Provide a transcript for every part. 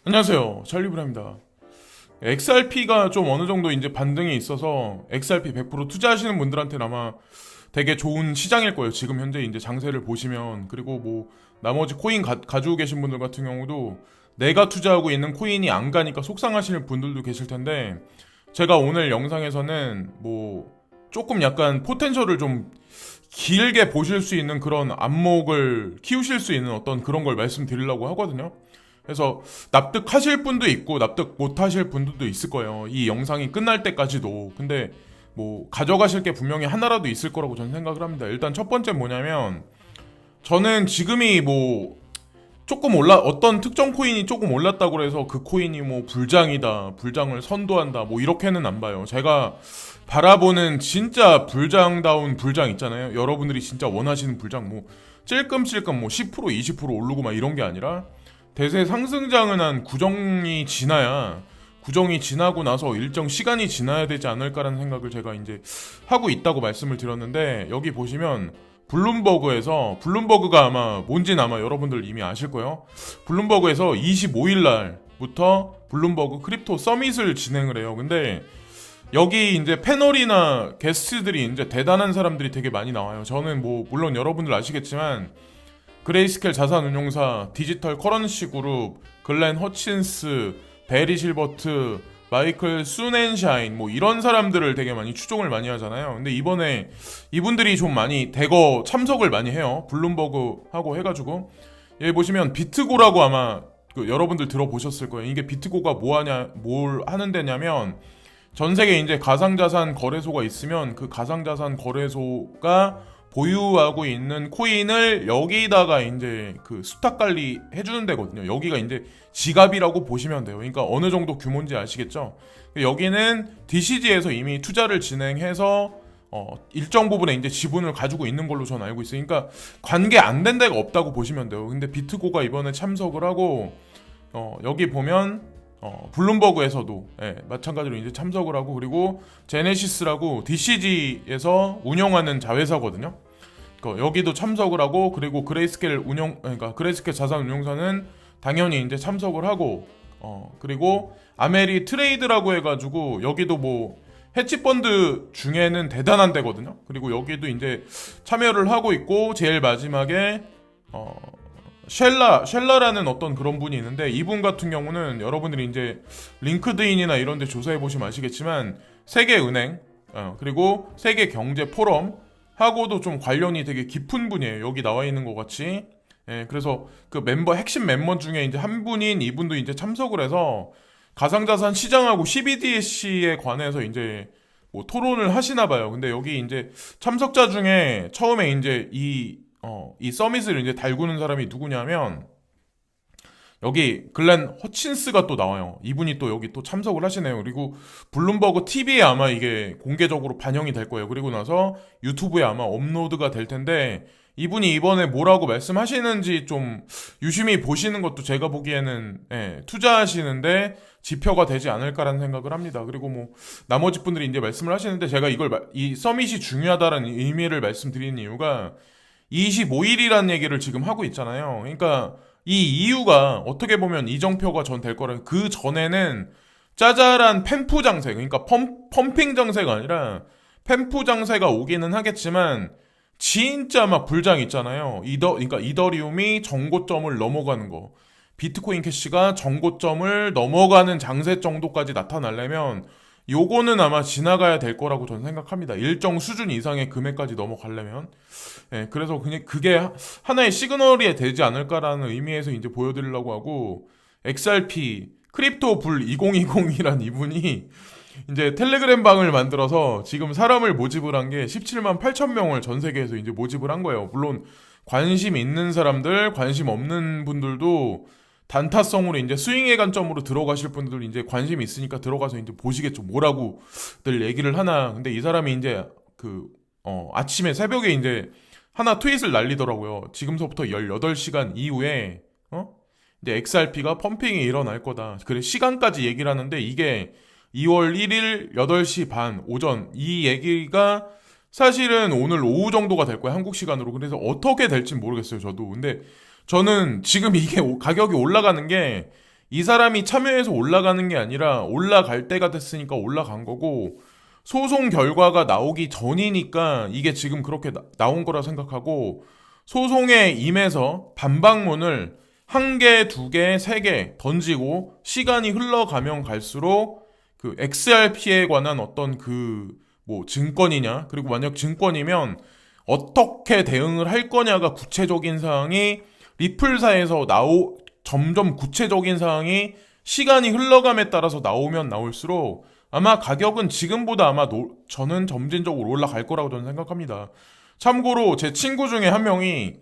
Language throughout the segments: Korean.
안녕하세요. 찰리브라입니다. XRP가 좀 어느 정도 이제 반등이 있어서 XRP 100% 투자하시는 분들한테는 아마 되게 좋은 시장일 거예요. 지금 현재 이제 장세를 보시면. 그리고 뭐 나머지 코인 가지고 계신 분들 같은 경우도 내가 투자하고 있는 코인이 안 가니까 속상하시는 분들도 계실 텐데, 제가 오늘 영상에서는 뭐 조금 약간 포텐셜을 좀 길게 보실 수 있는 그런 안목을 키우실 수 있는 어떤 그런 걸 말씀드리려고 하거든요. 그래서 납득하실 분도 있고 납득 못 하실 분들도 있을 거예요. 이 영상이 끝날 때까지도. 근데 뭐 가져가실 게 분명히 하나라도 있을 거라고 저는 생각을 합니다. 일단 첫 번째 뭐냐면, 저는 지금이 뭐 조금 어떤 특정 코인이 조금 올랐다고 해서 그 코인이 뭐 불장이다, 불장을 선도한다, 뭐 이렇게는 안 봐요. 제가 바라보는 진짜 불장다운 불장 있잖아요. 여러분들이 진짜 원하시는 불장, 뭐 찔끔찔끔 뭐 10% 20% 오르고 막 이런 게 아니라, 대세 상승장은 한 구정이 지나고 나서 일정 시간이 지나야 되지 않을까라는 생각을 제가 이제 하고 있다고 말씀을 드렸는데, 여기 보시면 블룸버그가 아마 뭔지는 아마 여러분들 이미 아실 거예요. 블룸버그에서 25일 날부터 블룸버그 크립토 서밋을 진행을 해요. 근데 여기 이제 패널이나 게스트들이 이제 대단한 사람들이 되게 많이 나와요. 저는 뭐 물론 여러분들 아시겠지만 그레이스켈 자산운용사, 디지털 커런시 그룹, 글렌 허친스, 베리 실버트, 마이클 순앤샤인 뭐 이런 사람들을 되게 많이 추종을 많이 하잖아요. 근데 이번에 이분들이 좀 많이 대거 참석을 많이 해요. 블룸버그하고 해가지고 여기 보시면 비트고라고 아마 여러분들 들어보셨을 거예요. 이게 비트고가 뭘 하는 데냐면, 전 세계 이제 가상자산 거래소가 있으면 그 가상자산 거래소가 보유하고 있는 코인을 여기다가 이제 그 수탁 관리 해주는 데거든요. 여기가 이제 지갑이라고 보시면 돼요. 그러니까 어느 정도 규모인지 아시겠죠? 여기는 DCG에서 이미 투자를 진행해서 일정 부분의 이제 지분을 가지고 있는 걸로 저는 알고 있어요. 그러니까 관계 안 된 데가 없다고 보시면 돼요. 근데 비트고가 이번에 참석을 하고, 여기 보면 블룸버그에서도 마찬가지로 이제 참석을 하고, 그리고 제네시스라고 DCG에서 운영하는 자회사거든요. 여기도 참석을 하고, 그리고 그러니까 그레이스켈 자산운용사는 당연히 이제 참석을 하고, 그리고 아메리 트레이드라고 해가지고 여기도 뭐 헤지펀드 중에는 대단한 데거든요. 그리고 여기도 이제 참여를 하고 있고, 제일 마지막에 쉘라라는 어떤 그런 분이 있는데, 이분 같은 경우는 여러분들이 이제 링크드인이나 이런 데 조사해 보시면 아시겠지만 세계은행, 그리고 세계경제포럼 하고도 좀 관련이 되게 깊은 분이에요. 여기 나와 있는 것 같이. 그래서 그 핵심 멤버 중에 이제 한 분인 이분도 이제 참석을 해서 가상자산 시장하고 CBDC에 관해서 이제 뭐 토론을 하시나 봐요. 근데 여기 이제 참석자 중에 처음에 이제 이 서밋을 이제 달구는 사람이 누구냐면, 여기 글렌 허친스가 또 나와요. 이분이 또 여기 또 참석을 하시네요. 그리고 블룸버그 TV에 아마 이게 공개적으로 반영이 될 거예요. 그리고 나서 유튜브에 아마 업로드가 될 텐데, 이분이 이번에 뭐라고 말씀하시는지 좀 유심히 보시는 것도 제가 보기에는 투자하시는데 지표가 되지 않을까라는 생각을 합니다. 그리고 뭐 나머지 분들이 이제 말씀을 하시는데, 제가 이 서밋이 중요하다는 의미를 말씀드리는 이유가 25일이라는 얘기를 지금 하고 있잖아요. 그러니까 이 이유가 어떻게 보면 이정표가 전 될 거라. 그 전에는 짜잘한 펌프 장세, 그러니까 펌핑 장세가 아니라 펌프 장세가 오기는 하겠지만, 진짜 막 불장 있잖아요. 그러니까 이더리움이 정고점을 넘어가는 거, 비트코인 캐시가 정고점을 넘어가는 장세 정도까지 나타나려면 요거는 아마 지나가야 될 거라고 저는 생각합니다. 일정 수준 이상의 금액까지 넘어가려면. 그래서 그냥 그게 하나의 시그널이 되지 않을까라는 의미에서 이제 보여드리려고 하고, XRP 크립토 불 2020이란 이분이 이제 텔레그램 방을 만들어서 지금 사람을 모집을 한 게 17만 8천 명을 전 세계에서 이제 모집을 한 거예요. 물론 관심 있는 사람들, 관심 없는 분들도 단타성으로 이제 스윙의 관점으로 들어가실 분들 이제 관심이 있으니까 들어가서 이제 보시겠죠. 뭐라고들 얘기를 하나. 근데 이 사람이 이제 아침에 새벽에 이제 하나 트윗을 날리더라고요. 지금서부터 18시간 이후에 이제 XRP가 펌핑이 일어날 거다. 그래 시간까지 얘기를 하는데, 이게 2월 1일 8시 반 오전, 이 얘기가 사실은 오늘 오후 정도가 될 거예요. 한국 시간으로. 그래서 어떻게 될지 모르겠어요, 저도. 근데 저는 지금 이게 가격이 올라가는 게 이 사람이 참여해서 올라가는 게 아니라 올라갈 때가 됐으니까 올라간 거고, 소송 결과가 나오기 전이니까 이게 지금 그렇게 나온 거라 생각하고, 소송에 임해서 반박문을 한 개, 두 개, 세 개 던지고 시간이 흘러가면 갈수록 그 XRP에 관한 어떤 그 뭐 증권이냐, 그리고 만약 증권이면 어떻게 대응을 할 거냐가 구체적인 사항이 리플사에서 점점 구체적인 사항이 시간이 흘러감에 따라서 나오면 나올수록 아마 가격은 지금보다 저는 점진적으로 올라갈 거라고 저는 생각합니다. 참고로 제 친구 중에 한 명이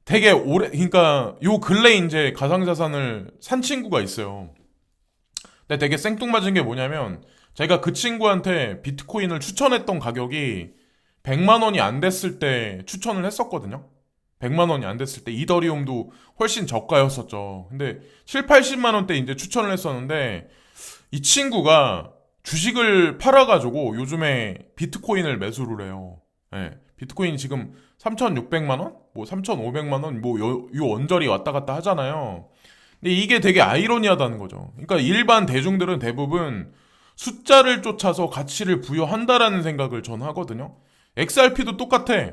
되게 그러니까 요 근래 이제 가상자산을 산 친구가 있어요. 근데 되게 생뚱맞은 게 뭐냐면 제가 그 친구한테 비트코인을 추천했던 가격이 100만 원이 안 됐을 때 추천을 했었거든요. 100만 원이 안 됐을 때 이더리움도 훨씬 저가였었죠. 근데 7, 80만 원대 이제 추천을 했었는데 이 친구가 주식을 팔아가지고 요즘에 비트코인을 매수를 해요. 예, 비트코인이 지금 3,600만 원? 뭐 3,500만 원? 뭐 요 언저리 왔다 갔다 하잖아요. 근데 이게 되게 아이러니하다는 거죠. 그러니까 일반 대중들은 대부분 숫자를 쫓아서 가치를 부여한다라는 생각을 전 하거든요. XRP도 똑같아.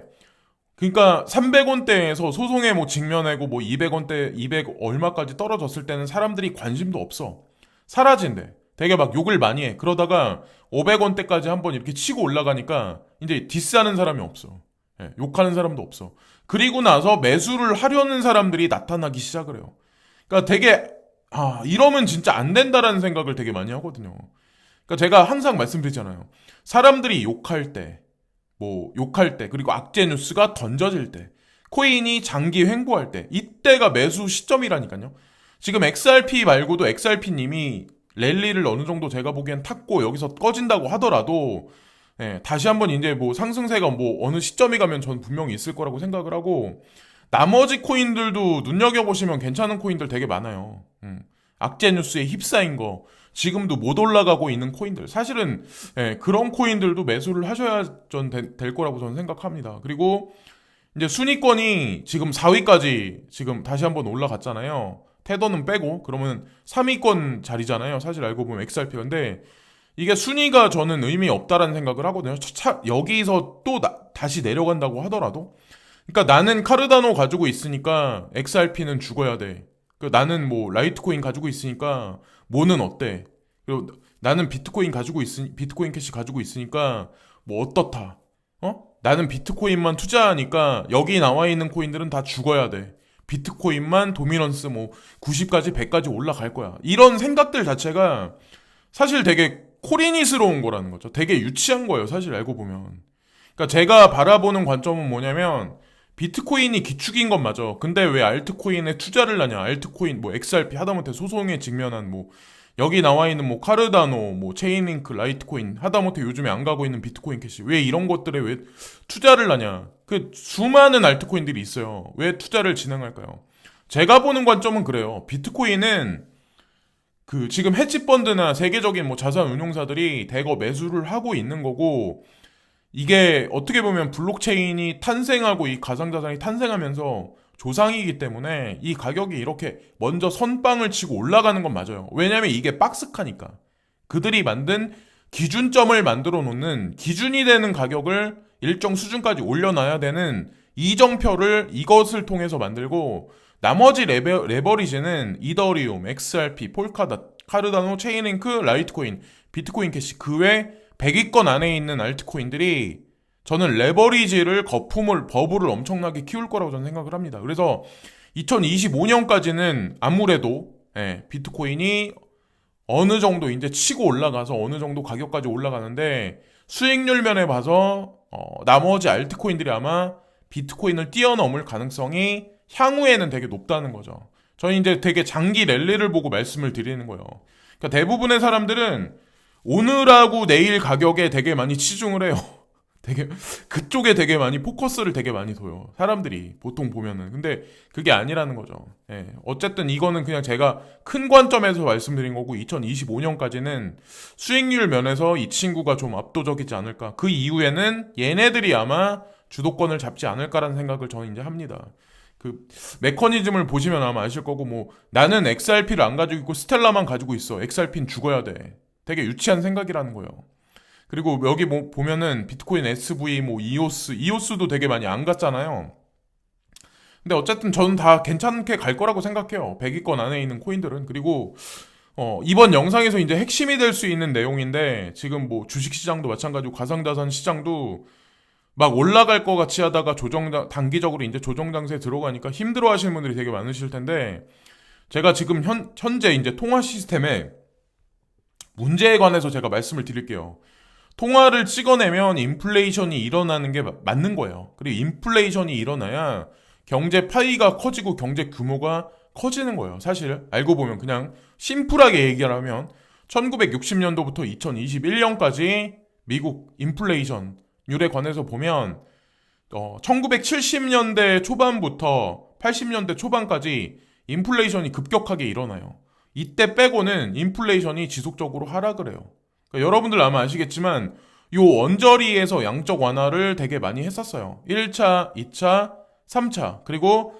그러니까 300원대에서 소송에 뭐 직면하고 뭐 200원대, 200 얼마까지 떨어졌을 때는 사람들이 관심도 없어. 사라진대. 되게 막 욕을 많이 해. 그러다가 500원대까지 한번 이렇게 치고 올라가니까 이제 디스하는 사람이 없어. 예, 욕하는 사람도 없어. 그리고 나서 매수를 하려는 사람들이 나타나기 시작을 해요. 그러니까 되게 이러면 진짜 안 된다라는 생각을 되게 많이 하거든요. 그러니까 제가 항상 말씀드리잖아요. 사람들이 욕할 때, 그리고 악재 뉴스가 던져질 때, 코인이 장기 횡보할 때, 이때가 매수 시점이라니까요. 지금 XRP 말고도 XRP님이 랠리를 어느 정도 제가 보기엔 탔고 여기서 꺼진다고 하더라도 다시 한번 이제 뭐 상승세가 뭐 어느 시점이 가면 전 분명히 있을 거라고 생각을 하고 나머지 코인들도 눈여겨보시면 괜찮은 코인들 되게 많아요. 악재 뉴스에 휩싸인 거 지금도 못 올라가고 있는 코인들 사실은 그런 코인들도 매수를 하셔야 될 거라고 저는 생각합니다. 그리고 이제 순위권이 지금 4위까지 지금 다시 한번 올라갔잖아요. 테더는 빼고 그러면 3위권 자리잖아요. 사실 알고 보면 XRP가. 근데 이게 순위가 저는 의미 없다라는 생각을 하거든요. 여기서 또 다시 내려간다고 하더라도 그러니까 나는 카르다노 가지고 있으니까 XRP는 죽어야 돼. 나는 뭐 라이트코인 가지고 있으니까 뭐는 어때? 그리고 나는 비트코인 캐시 가지고 있으니까 뭐 어떻다? 나는 비트코인만 투자하니까 여기 나와 있는 코인들은 다 죽어야 돼. 비트코인만 도미넌스 뭐 90까지 100까지 올라갈 거야. 이런 생각들 자체가 사실 되게 코리니스러운 거라는 거죠. 되게 유치한 거예요. 사실 알고 보면. 그러니까 제가 바라보는 관점은 뭐냐면 비트코인이 기축인 건 맞아. 근데 왜 알트코인에 투자를 하냐? 알트코인 뭐 XRP 하다못해 소송에 직면한 뭐 여기 나와 있는 뭐 카르다노, 뭐 체인링크, 라이트코인 하다못해 요즘에 안 가고 있는 비트코인 캐시 왜 이런 것들에 왜 투자를 하냐? 그 수많은 알트코인들이 있어요. 왜 투자를 진행할까요? 제가 보는 관점은 그래요. 비트코인은 그 지금 헤지펀드나 세계적인 뭐 자산 운용사들이 대거 매수를 하고 있는 거고 이게 어떻게 보면 블록체인이 탄생하고 이 가상자산이 탄생하면서 조상이기 때문에 이 가격이 이렇게 먼저 선빵을 치고 올라가는 건 맞아요. 왜냐면 이게 박스카니까. 그들이 만든 기준점을 만들어 놓는 기준이 되는 가격을 일정 수준까지 올려놔야 되는 이정표를 이것을 통해서 만들고 나머지 레버리지는 이더리움, XRP, 폴카닷, 카르다노, 체인링크, 라이트코인, 비트코인 캐시 그 외 100위권 안에 있는 알트코인들이 저는 레버리지를 버블을 엄청나게 키울 거라고 저는 생각을 합니다. 그래서 2025년까지는 아무래도 비트코인이 어느 정도 이제 치고 올라가서 어느 정도 가격까지 올라가는데 수익률 면에 봐서 나머지 알트코인들이 아마 비트코인을 뛰어넘을 가능성이 향후에는 되게 높다는 거죠. 저는 이제 되게 장기 랠리를 보고 말씀을 드리는 거예요. 그러니까 대부분의 사람들은 오늘하고 내일 가격에 되게 많이 치중을 해요. 되게 그쪽에 되게 많이 포커스를 되게 많이 둬요. 사람들이 보통 보면은. 근데 그게 아니라는 거죠. 어쨌든 이거는 그냥 제가 큰 관점에서 말씀드린 거고 2025년까지는 수익률 면에서 이 친구가 좀 압도적이지 않을까. 그 이후에는 얘네들이 아마 주도권을 잡지 않을까라는 생각을 저는 이제 합니다. 그 메커니즘을 보시면 아마 아실 거고, 뭐 나는 XRP를 안 가지고 있고 스텔라만 가지고 있어. XRP는 죽어야 돼. 되게 유치한 생각이라는 거예요. 그리고 여기 뭐 보면은 비트코인 SV, 뭐 이오스도 되게 많이 안 갔잖아요. 근데 어쨌든 저는 다 괜찮게 갈 거라고 생각해요. 100위권 안에 있는 코인들은. 그리고 이번 영상에서 이제 핵심이 될 수 있는 내용인데, 지금 뭐 주식시장도 마찬가지고 가상자산 시장도 막 올라갈 것 같이 하다가 단기적으로 이제 조정 장세에 들어가니까 힘들어 하시는 분들이 되게 많으실 텐데, 제가 지금 현재 이제 통화 시스템에 문제에 관해서 제가 말씀을 드릴게요. 통화를 찍어내면 인플레이션이 일어나는 게 맞는 거예요. 그리고 인플레이션이 일어나야 경제 파이가 커지고 경제 규모가 커지는 거예요. 사실 알고 보면 그냥 심플하게 얘기를 하면 1960년도부터 2021년까지 미국 인플레이션율에 관해서 보면 1970년대 초반부터 80년대 초반까지 인플레이션이 급격하게 일어나요. 이때 빼고는 인플레이션이 지속적으로 하락을 해요. 그러니까 여러분들 아마 아시겠지만 요 언저리에서 양적 완화를 되게 많이 했었어요. 1차, 2차, 3차, 그리고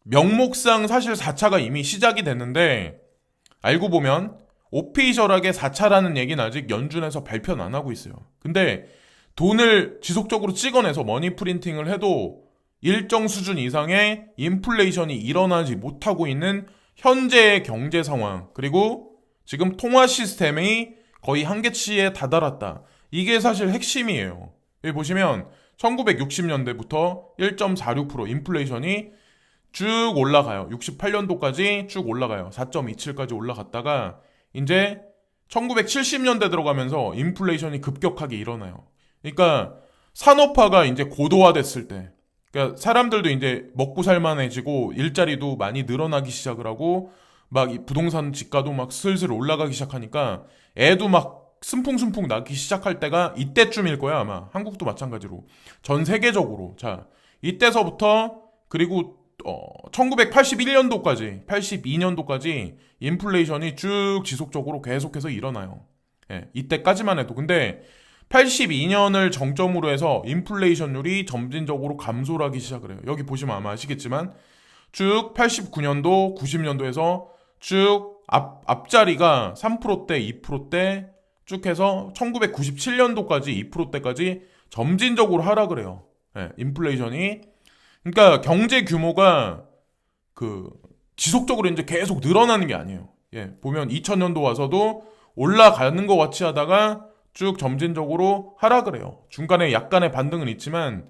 명목상 사실 4차가 이미 시작이 됐는데, 알고 보면 오피셜하게 4차라는 얘기는 아직 연준에서 발표는 안 하고 있어요. 근데 돈을 지속적으로 찍어내서 머니 프린팅을 해도 일정 수준 이상의 인플레이션이 일어나지 못하고 있는 현재의 경제 상황, 그리고 지금 통화 시스템이 거의 한계치에 다다랐다. 이게 사실 핵심이에요. 여기 보시면 1960년대부터 1.46% 인플레이션이 쭉 올라가요. 68년도까지 쭉 올라가요. 4.27까지 올라갔다가 이제 1970년대 들어가면서 인플레이션이 급격하게 일어나요. 그러니까 산업화가 이제 고도화됐을 때, 그러니까 사람들도 이제 먹고 살만해지고 일자리도 많이 늘어나기 시작을 하고 막 이 부동산 지가도 막 슬슬 올라가기 시작하니까 애도 막 순풍순풍 나기 시작할 때가 이때쯤일 거야, 아마. 한국도 마찬가지로. 전 세계적으로. 자, 이때서부터 그리고 1981년도까지, 82년도까지 인플레이션이 쭉 지속적으로 계속해서 일어나요. 예, 이때까지만 해도. 근데 82년을 정점으로 해서 인플레이션율이 점진적으로 감소를 하기 시작을 해요. 여기 보시면 아마 아시겠지만 쭉 89년도, 90년도에서 쭉 앞자리가 3%대, 2%대 쭉 해서 1997년도까지 2%대까지 점진적으로 하락을 해요. 예, 인플레이션이. 그러니까 경제 규모가 지속적으로 이제 계속 늘어나는 게 아니에요. 예, 보면 2000년도 와서도 올라가는 것 같이 하다가 쭉 점진적으로 하락을 해요. 중간에 약간의 반등은 있지만,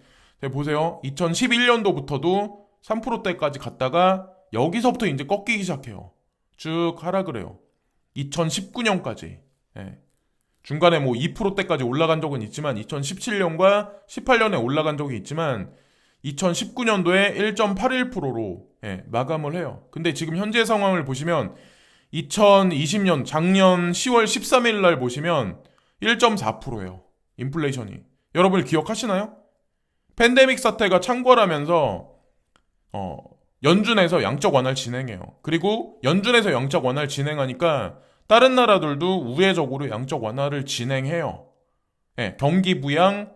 보세요. 2011년도부터도 3%대까지 갔다가 여기서부터 이제 꺾이기 시작해요. 쭉 하락을 해요. 2019년까지. 예. 중간에 뭐 2%대까지 올라간 적은 있지만 2017년과 18년에 올라간 적이 있지만 2019년도에 1.81%로 마감을 해요. 근데 지금 현재 상황을 보시면 2020년 작년 10월 13일 날 보시면 1.4%예요. 인플레이션이. 여러분 기억하시나요? 팬데믹 사태가 창궐하면서 연준에서 양적 완화를 진행해요. 그리고 연준에서 양적 완화를 진행하니까 다른 나라들도 우회적으로 양적 완화를 진행해요. 경기 부양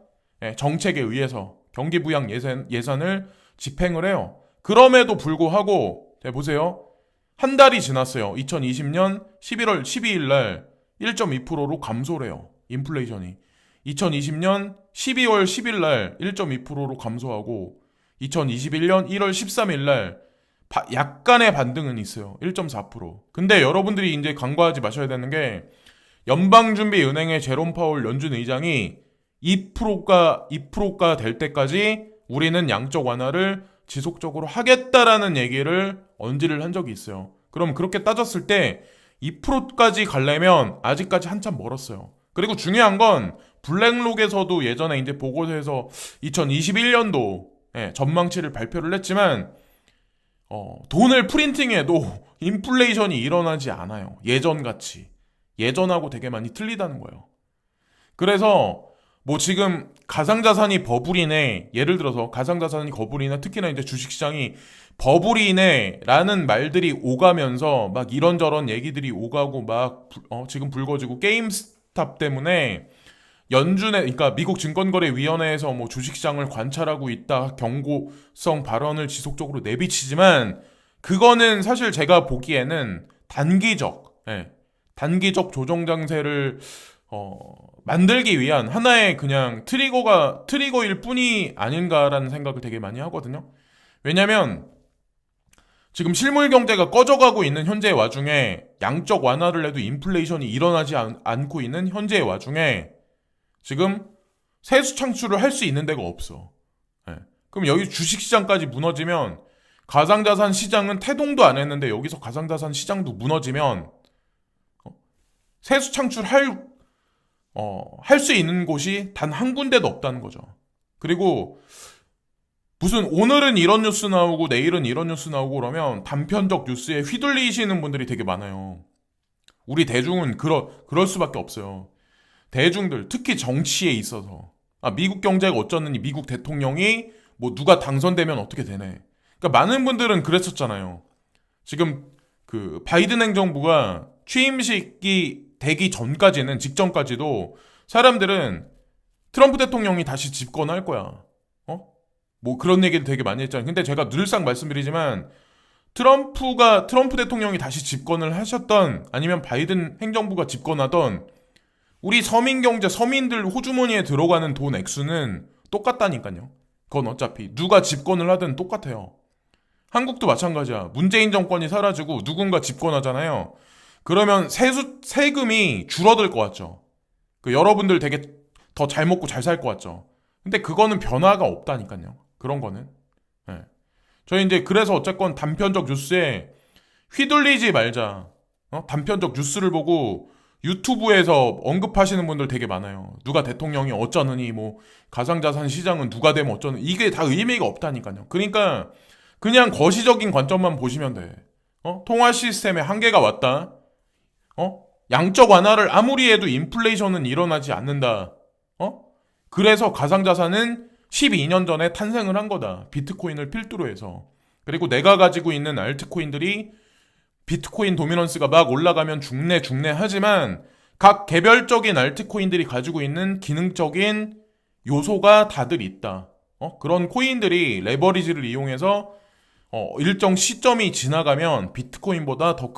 정책에 의해서 경기 부양 예산을 집행을 해요. 그럼에도 불구하고 보세요. 한 달이 지났어요. 2020년 11월 12일 날 1.2%로 감소를 해요. 인플레이션이. 2020년 12월 10일 날 1.2%로 감소하고 2021년 1월 13일 날 약간의 반등은 있어요. 1.4%. 근데 여러분들이 이제 간과하지 마셔야 되는 게, 연방준비은행의 제롬 파월 연준 의장이 2%가 될 때까지 우리는 양적 완화를 지속적으로 하겠다라는 얘기를 언지를 한 적이 있어요. 그럼 그렇게 따졌을 때 2%까지 가려면 아직까지 한참 멀었어요. 그리고 중요한 건 블랙록에서도 예전에 이제 보고서에서 2021년도 전망치를 발표를 했지만 돈을 프린팅해도 인플레이션이 일어나지 않아요. 예전같이. 예전하고 되게 많이 틀리다는 거예요. 그래서 뭐 지금 가상자산이 버블이네, 예를 들어서 가상자산이 버블이나 특히나 이제 주식시장이 버블이네 라는 말들이 오가면서 막 이런저런 얘기들이 오가고 막 지금 불거지고 게임스탑 때문에 그러니까 미국 증권거래위원회에서 뭐 주식시장을 관찰하고 있다 경고성 발언을 지속적으로 내비치지만 그거는 사실 제가 보기에는 단기적 조정 장세를 만들기 위한 하나의 그냥 트리거일 뿐이 아닌가라는 생각을 되게 많이 하거든요. 왜냐면 지금 실물 경제가 꺼져가고 있는 현재의 와중에 양적 완화를 해도 인플레이션이 일어나지 않고 있는 현재의 와중에 지금 세수 창출을 할 수 있는 데가 없어. 예. 그럼 여기 주식시장까지 무너지면 가상자산 시장은 태동도 안 했는데 여기서 가상자산 시장도 무너지면 세수 창출할 할 수 있는 곳이 단 한 군데도 없다는 거죠. 그리고 무슨 오늘은 이런 뉴스 나오고 내일은 이런 뉴스 나오고 그러면 단편적 뉴스에 휘둘리시는 분들이 되게 많아요. 우리 대중은 그럴 수밖에 없어요. 대중들, 특히 정치에 있어서 미국 경제가 어쩌느니 미국 대통령이 뭐 누가 당선되면 어떻게 되네. 그러니까 많은 분들은 그랬었잖아요. 지금 그 바이든 행정부가 취임식이 되기 직전까지도 사람들은 트럼프 대통령이 다시 집권할 거야. 뭐 그런 얘기를 되게 많이 했잖아요. 근데 제가 늘상 말씀드리지만 트럼프 대통령이 다시 집권을 하셨던 아니면 바이든 행정부가 집권하던 우리 서민 경제, 서민들 호주머니에 들어가는 돈 액수는 똑같다니까요. 그건 어차피 누가 집권을 하든 똑같아요. 한국도 마찬가지야. 문재인 정권이 사라지고 누군가 집권하잖아요. 그러면 세금이 줄어들 것 같죠. 여러분들 되게 더 잘 먹고 잘 살 것 같죠. 근데 그거는 변화가 없다니까요. 그런 거는. 네. 저희 이제 그래서 어쨌건 단편적 뉴스에 휘둘리지 말자. 단편적 뉴스를 보고 유튜브에서 언급하시는 분들 되게 많아요. 누가 대통령이 어쩌느니 뭐 가상자산 시장은 누가 되면 어쩌느니 이게 다 의미가 없다니까요. 그러니까 그냥 거시적인 관점만 보시면 돼. 통화 시스템에 한계가 왔다. 양적 완화를 아무리 해도 인플레이션은 일어나지 않는다. 그래서 가상자산은 12년 전에 탄생을 한 거다. 비트코인을 필두로 해서. 그리고 내가 가지고 있는 알트코인들이 비트코인 도미넌스가 막 올라가면 죽네 하지만 각 개별적인 알트코인들이 가지고 있는 기능적인 요소가 다들 있다. 그런 코인들이 레버리지를 이용해서 일정 시점이 지나가면 비트코인보다 더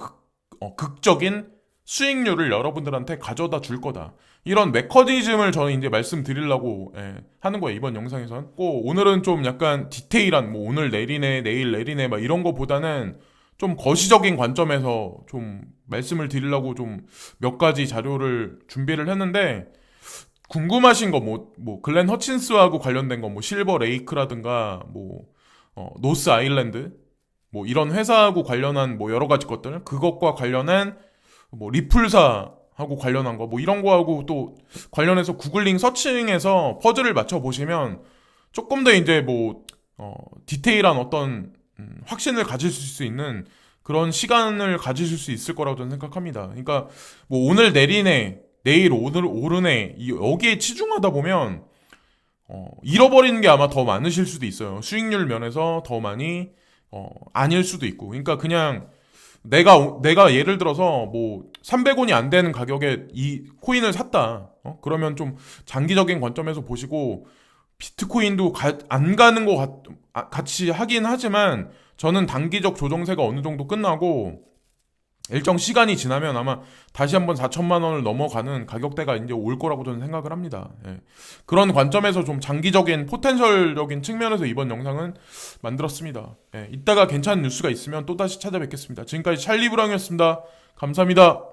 극적인 수익률을 여러분들한테 가져다 줄 거다. 이런 메커니즘을 저는 이제 말씀드리려고 하는 거예요. 이번 영상에선. 꼭 오늘은 좀 약간 디테일한 뭐 오늘 내리네 내일 내리네 막 이런 거보다는 좀 거시적인 관점에서 좀 말씀을 드리려고 좀 몇 가지 자료를 준비를 했는데 궁금하신 거 뭐 글렌 허친스하고 관련된 거 뭐 실버 레이크라든가 뭐 노스 아일랜드 뭐 이런 회사하고 관련한 뭐 여러 가지 것들 그것과 관련한 뭐 리플사하고 관련한 거 뭐 이런 거하고 또 관련해서 구글링 서칭해서 퍼즐을 맞춰 보시면 조금 더 이제 뭐 디테일한 어떤 확신을 가지실 수 있는 그런 시간을 가지실 수 있을 거라고 저는 생각합니다. 그러니까 뭐 오늘 내리네 내일 오르네 여기에 치중하다 보면 잃어버리는 게 아마 더 많으실 수도 있어요. 수익률 면에서 더 많이 아닐 수도 있고. 그러니까 그냥 내가 예를 들어서 뭐 300원이 안 되는 가격에 이 코인을 샀다. 그러면 좀 장기적인 관점에서 보시고 비트코인도 안 가는 것 같이 하긴 하지만 저는 단기적 조정세가 어느 정도 끝나고 일정 시간이 지나면 아마 다시 한번 4천만 원을 넘어가는 가격대가 이제 올 거라고 저는 생각을 합니다. 그런 관점에서 좀 장기적인 포텐셜적인 측면에서 이번 영상은 만들었습니다. 이따가 괜찮은 뉴스가 있으면 또 다시 찾아뵙겠습니다. 지금까지 찰리 브랑이었습니다. 감사합니다.